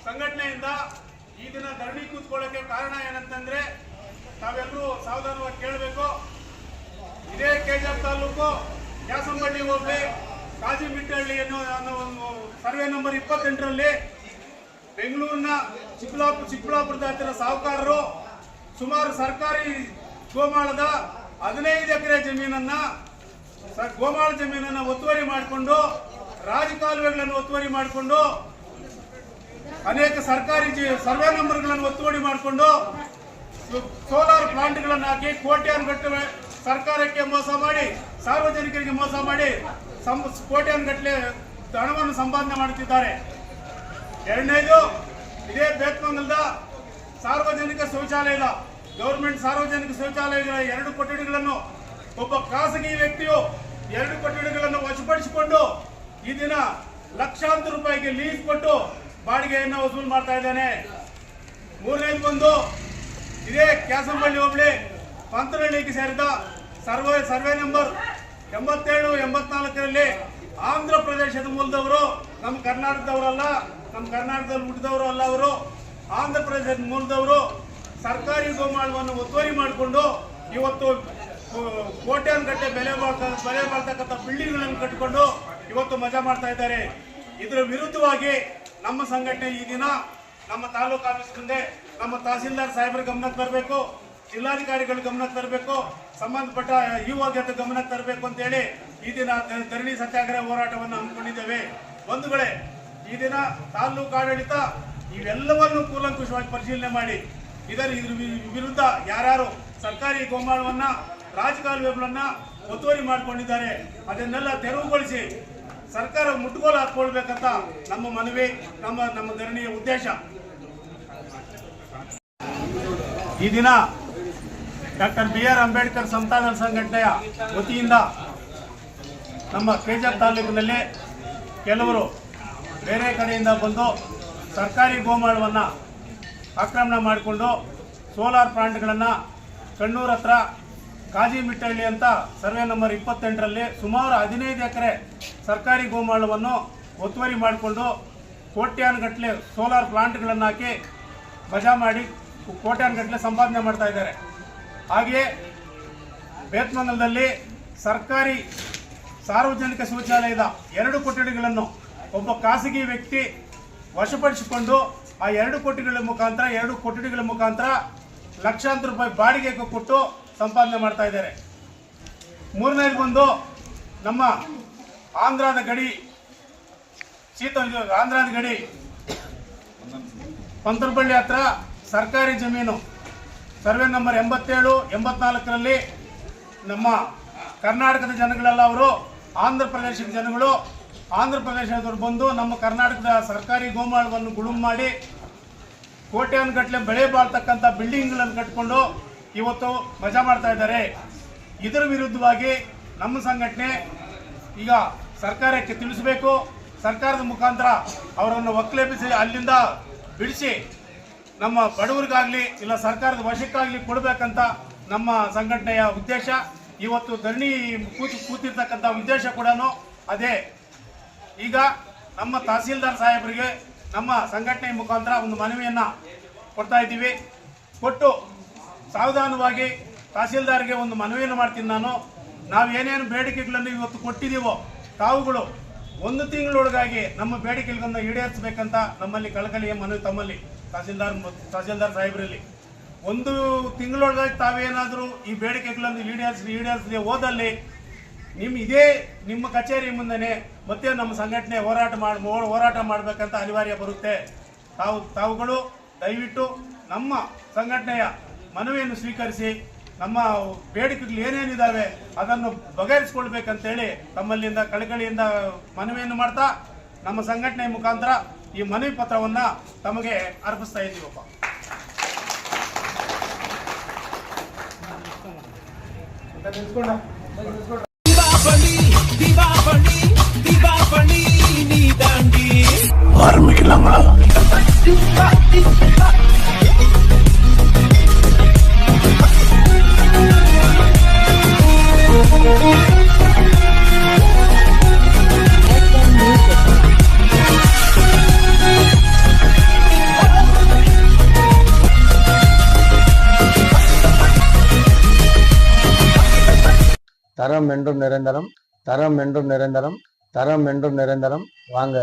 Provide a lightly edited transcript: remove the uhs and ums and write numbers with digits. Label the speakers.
Speaker 1: ಸಂಘಟನೆಯಿಂದ ಈ ದಿನ ಧರಣಿ ಕೂತ್ಕೊಳ್ಳೋಕೆ ಕಾರಣ ಏನಂತಂದ್ರೆ ತಾವೆಲ್ಲರೂ ಸಾವಧಾನವಾಗಿ ಕೇಳಬೇಕು. ಇದೇ ಕೆಜಿಎಫ್ ತಾಲೂಕು ಕ್ಯಾಸಂಬಳ್ಳಿ ಹೋಬಳಿ ಕಾಜಿಮಿಟ್ಟಹಳ್ಳಿ ಅನ್ನೋ ಸರ್ವೆ ನಂಬರ್ 28ರಲ್ಲಿ ಬೆಂಗಳೂರಿನ ಚಿಕ್ಕಬಳ್ಳಾಪುರದ ಹತ್ತಿರ ಸಾಹುಕಾರರು ಸುಮಾರು ಸರ್ಕಾರಿ ಗೋಮಾಳದ 15 ಎಕರೆ ಗೋಮಾಳ ಜಮೀನನ್ನ ಒತ್ತುವರಿ ಮಾಡಿಕೊಂಡು ರಾಜಕಾಲುವೆಗಳನ್ನು ಒತ್ತುವರಿ ಮಾಡಿಕೊಂಡು ಅನೇಕ ಸರ್ಕಾರಿ ಸರ್ವೆ ನಂಬರ್ಗಳನ್ನು ಒತ್ತುವರಿ ಮಾಡಿಕೊಂಡು ಸೋಲಾರ್ ಪ್ಲಾಂಟ್ಗಳನ್ನು ಹಾಕಿ ಕೋಟ್ಯಾನುಗಟ್ಟಲೆ ಸರ್ಕಾರಕ್ಕೆ ಮೋಸ ಮಾಡಿ ಸಾರ್ವಜನಿಕರಿಗೆ ಮೋಸ ಮಾಡಿ ಕೋಟ್ಯಾನುಗಟ್ಟಲೆ ಹಣವನ್ನು ಸಂಪಾದನೆ ಮಾಡುತ್ತಿದ್ದಾರೆ. ಎರಡನೇದು, ಇದೇ ಬೇತ್ಮಂಗಲದ ಸಾರ್ವಜನಿಕ ಶೌಚಾಲಯದ ಗವರ್ಮೆಂಟ್ ಸಾರ್ವಜನಿಕ ಶೌಚಾಲಯಗಳ 2 ಕೊಠಡಿಗಳನ್ನು ಒಬ್ಬ ಖಾಸಗಿ ವ್ಯಕ್ತಿಯು 2 ಕೊಠಡಿಗಳನ್ನು ವಶಪಡಿಸಿಕೊಂಡು ಈ ದಿನ ಲಕ್ಷಾಂತರ ರೂಪಾಯಿಗೆ ಲೀಸ್ ಕೊಟ್ಟು ಬಾಡಿಗೆಯನ್ನು ವಸೂಲು ಮಾಡ್ತಾ ಇದ್ದಾನೆ. ಮೂರನೇದು ಬಂದು ಇದೇ ಕ್ಯಾಸಂಬಳ್ಳಿ ಹೋಬಳಿ ಪಂತನಹಳ್ಳಿಗೆ ಸೇರಿದ ಸರ್ವೆ ನಂಬರ್ 87, 84ರಲ್ಲಿ ಆಂಧ್ರ ಪ್ರದೇಶದ ಮೂಲದವರು, ನಮ್ಮ ಕರ್ನಾಟಕದವರಲ್ಲ, ನಮ್ಮ ಕರ್ನಾಟಕದಲ್ಲಿ ಹುಟ್ಟಿದವರು ಅಲ್ಲ, ಅವರು ಆಂಧ್ರ ಪ್ರದೇಶದ ಮೂಲದವರು ಸರ್ಕಾರಿ ಗೋಮಾಳವನ್ನು ಒತ್ತುವರಿ ಮಾಡಿಕೊಂಡು ಇವತ್ತು ಕೋಟ್ಯಾನುಗಟ್ಟಲೆ ಬೆಲೆ ಬಾಳ್ತಕ್ಕಂಥ ಬಿಲ್ಡಿಂಗ್ಗಳನ್ನು ಕಟ್ಟಿಕೊಂಡು ಇವತ್ತು ಮಜಾ ಮಾಡ್ತಾ ಇದ್ದಾರೆ. ಇದರ ವಿರುದ್ಧವಾಗಿ ನಮ್ಮ ಸಂಘಟನೆ ಈ ದಿನ ನಮ್ಮ ತಾಲೂಕು ಆಫೀಸ್ ಮುಂದೆ ನಮ್ಮ ತಹಸೀಲ್ದಾರ್ ಸಾಹೇಬರ ಗಮನಕ್ಕೆ ಬರಬೇಕು, ಜಿಲ್ಲಾಧಿಕಾರಿಗಳ ಗಮನಕ್ಕೆ ತರಬೇಕು, ಸಂಬಂಧಪಟ್ಟ ಯುವಜನ ಗಮನಕ್ಕೆ ತರಬೇಕು ಅಂತೇಳಿ ಈ ದಿನ ಧರಣಿ ಸತ್ಯಾಗ್ರಹ ಹೋರಾಟವನ್ನು ಹಮ್ಮಿಕೊಂಡಿದ್ದೇವೆ. ಬಂಧುಗಳೇ, ಈ ದಿನ ತಾಲೂಕು ಆಡಳಿತ ಇವೆಲ್ಲವನ್ನು ಕೂಲಂಕುಷವಾಗಿ ಪರಿಶೀಲನೆ ಮಾಡಿ ಇದ್ರ ವಿರುದ್ಧ ಯಾರ್ಯಾರು ಸರ್ಕಾರಿ ಗೋಮಾಳವನ್ನ ರಾಜಕಾಲುವೆಗಳನ್ನ ಒತ್ತುವರಿ ಮಾಡಿಕೊಂಡಿದ್ದಾರೆ ಅದನ್ನೆಲ್ಲ ತೆರವುಗೊಳಿಸಿ ಸರ್ಕಾರ ಮುಟ್ಟುಗೋಲು ಹಾಕೊಳ್ಬೇಕಂತ ನಮ್ಮ ಮನವಿ, ನಮ್ಮ ಧರಣಿಯ ಉದ್ದೇಶ. ಈ ದಿನ ಡಾಕ್ಟರ್ BR ಅಂಬೇಡ್ಕರ್ ಸಮತಾದಳ ಸಂಘಟನೆಯ ವತಿಯಿಂದ ನಮ್ಮ ಕೆಜಿಎಫ್ ತಾಲೂಕಿನಲ್ಲಿ ಕೆಲವರು ಬೇರೆ ಕಡೆಯಿಂದ ಬಂದು ಸರ್ಕಾರಿ ಗೋಮಾಳವನ್ನು ಆಕ್ರಮಣ ಮಾಡಿಕೊಂಡು ಸೋಲಾರ್ ಪ್ಲಾಂಟ್ಗಳನ್ನು ಕಣ್ಣೂರ ಹತ್ರ ಕಾಜಿಮಿಟ್ಟಹಳ್ಳಿ ಅಂತ ಸರ್ವೆ ನಂಬರ್ 28ರಲ್ಲಿ ಸುಮಾರು 15 ಎಕರೆ ಸರ್ಕಾರಿ ಗೋಮಾಳವನ್ನು ಒತ್ತುವರಿ ಮಾಡಿಕೊಂಡು ಕೋಟ್ಯಾನುಗಟ್ಟಲೆ ಸೋಲಾರ್ ಪ್ಲಾಂಟ್ಗಳನ್ನು ಹಾಕಿ ಮಜಾ ಮಾಡಿ ಕೋಟ್ಯಾನುಗಟ್ಟಲೆ ಸಂಪಾದನೆ ಮಾಡ್ತಾ ಇದ್ದಾರೆ. ಹಾಗೆಯೇ ಬೇತ್ಮಂಗಲದಲ್ಲಿ ಸರ್ಕಾರಿ ಸಾರ್ವಜನಿಕ ಶೌಚಾಲಯದ 2 ಕೊಠಡಿಗಳನ್ನು ಒಬ್ಬ ಖಾಸಗಿ ವ್ಯಕ್ತಿ ವಶಪಡಿಸಿಕೊಂಡು ಆ 2 ಕೊಠಡಿಗಳ ಮುಖಾಂತರ ಲಕ್ಷಾಂತರ ರೂಪಾಯಿ ಬಾಡಿಗೆ ಕೊಟ್ಟು ಸಂಪಾದನೆ ಮಾಡ್ತಾ ಇದ್ದಾರೆ. ಮೂರನೇದು ಬಂದು ನಮ್ಮ ಆಂಧ್ರದ ಗಡಿ ಪಂತನಪಳ್ಳಿ ಹತ್ರ ಸರ್ಕಾರಿ ಜಮೀನು ಸರ್ವೆ ನಂಬರ್ 87, 84ರಲ್ಲಿ ನಮ್ಮ ಕರ್ನಾಟಕದ ಜನಗಳೆಲ್ಲ ಅವರು ಆಂಧ್ರ ಪ್ರದೇಶದ ಜನಗಳು, ಆಂಧ್ರ ಪ್ರದೇಶದವರು ಬಂದು ನಮ್ಮ ಕರ್ನಾಟಕದ ಸರ್ಕಾರಿ ಗೋಮಾಳವನ್ನು ಗುಳುಂ ಮಾಡಿ ಕೋಟ್ಯಾನುಗಟ್ಟಲೆ ಬೆಳೆ ಬಾಳ್ತಕ್ಕಂಥ ಬಿಲ್ಡಿಂಗ್ಗಳನ್ನು ಕಟ್ಕೊಂಡು ಇವತ್ತು ಮಜಾ ಮಾಡ್ತಾ ಇದ್ದಾರೆ. ಇದರ ವಿರುದ್ಧವಾಗಿ ನಮ್ಮ ಸಂಘಟನೆ ಈಗ ಸರ್ಕಾರಕ್ಕೆ ತಿಳಿಸಬೇಕು, ಸರ್ಕಾರದ ಮುಖಾಂತರ ಅವರನ್ನು ಒಕ್ಕಲೆಬ್ಬಿಸಿ ಅಲ್ಲಿಂದ ಬಿಡಿಸಿ ನಮ್ಮ ಬಡವರಿಗಾಗಲಿ ಇಲ್ಲ ಸರ್ಕಾರದ ವಶಕ್ಕಾಗಲಿ ಕೊಡಬೇಕಂತ ನಮ್ಮ ಸಂಘಟನೆಯ ಉದ್ದೇಶ. ಇವತ್ತು ಧರಣಿ ಕೂತಿರ್ತಕ್ಕಂಥ ಉದ್ದೇಶ ಕೂಡ ಅದೇ. ಈಗ ನಮ್ಮ ತಹಸೀಲ್ದಾರ್ ಸಾಹೇಬರಿಗೆ ನಮ್ಮ ಸಂಘಟನೆ ಮುಖಾಂತರ ಒಂದು ಮನವಿಯನ್ನು ಕೊಡ್ತಾ ಇದ್ದೀವಿ. ಕೊಟ್ಟು ಸಾವಧಾನವಾಗಿ ತಹಸೀಲ್ದಾರ್ಗೆ ಒಂದು ಮನವಿಯನ್ನು ಮಾಡ್ತೀನಿ. ನಾವು ಏನೇನು ಬೇಡಿಕೆಗಳನ್ನು ಇವತ್ತು ಕೊಟ್ಟಿದ್ದೀವೋ ತಾವುಗಳು 1 ತಿಂಗಳೊಳಗಾಗಿ ನಮ್ಮ ಬೇಡಿಕೆಗಳನ್ನು ಈಡೇರಿಸಬೇಕಂತ ನಮ್ಮಲ್ಲಿ ಕಳಕಳಿಯ ಮನವಿ ತಮ್ಮಲ್ಲಿ ತಹಸೀಲ್ದಾರ್ ಸಾಹೇಬರಲ್ಲಿ 1 ತಿಂಗಳೊಳಗಾಗಿ ತಾವೇನಾದರೂ ಈ ಬೇಡಿಕೆಗಳನ್ನು ಈಡೇರಿಸದೆ ಹೋದಲ್ಲಿ ನಿಮ್ಮ ಕಚೇರಿ ಮುಂದೆ ಮತ್ತೆ ನಮ್ಮ ಸಂಘಟನೆ ಹೋರಾಟ ಮಾಡಬೇಕಂತ ಅನಿವಾರ್ಯ ಬರುತ್ತೆ. ತಾವುಗಳು ದಯವಿಟ್ಟು ನಮ್ಮ ಸಂಘಟನೆಯ ಮನವಿಯನ್ನು ಸ್ವೀಕರಿಸಿ ನಮ್ಮ ಬೇಡಿಕೆಗಳು ಏನೇನಿದ್ದಾವೆ ಅದನ್ನು ಬಗೆಹರಿಸಿಕೊಳ್ಬೇಕಂತೇಳಿ ತಮ್ಮಲ್ಲಿಂದ ಕಳಕಳಿಯಿಂದ ಮನವಿಯನ್ನು ಮಾಡ್ತಾ ನಮ್ಮ ಸಂಘಟನೆಯ ಮುಖಾಂತರ ಈ ಮನವಿ ಪತ್ರವನ್ನು ತಮಗೆ ಅರ್ಪಿಸ್ತಾ ಇದ್ದೀವಪ್ಪ.
Speaker 2: தரம் என்றும் நிரந்தரம், தரம் என்றும் நிரந்தரம், தரம் என்றும் நிரந்தரம். வாங்க.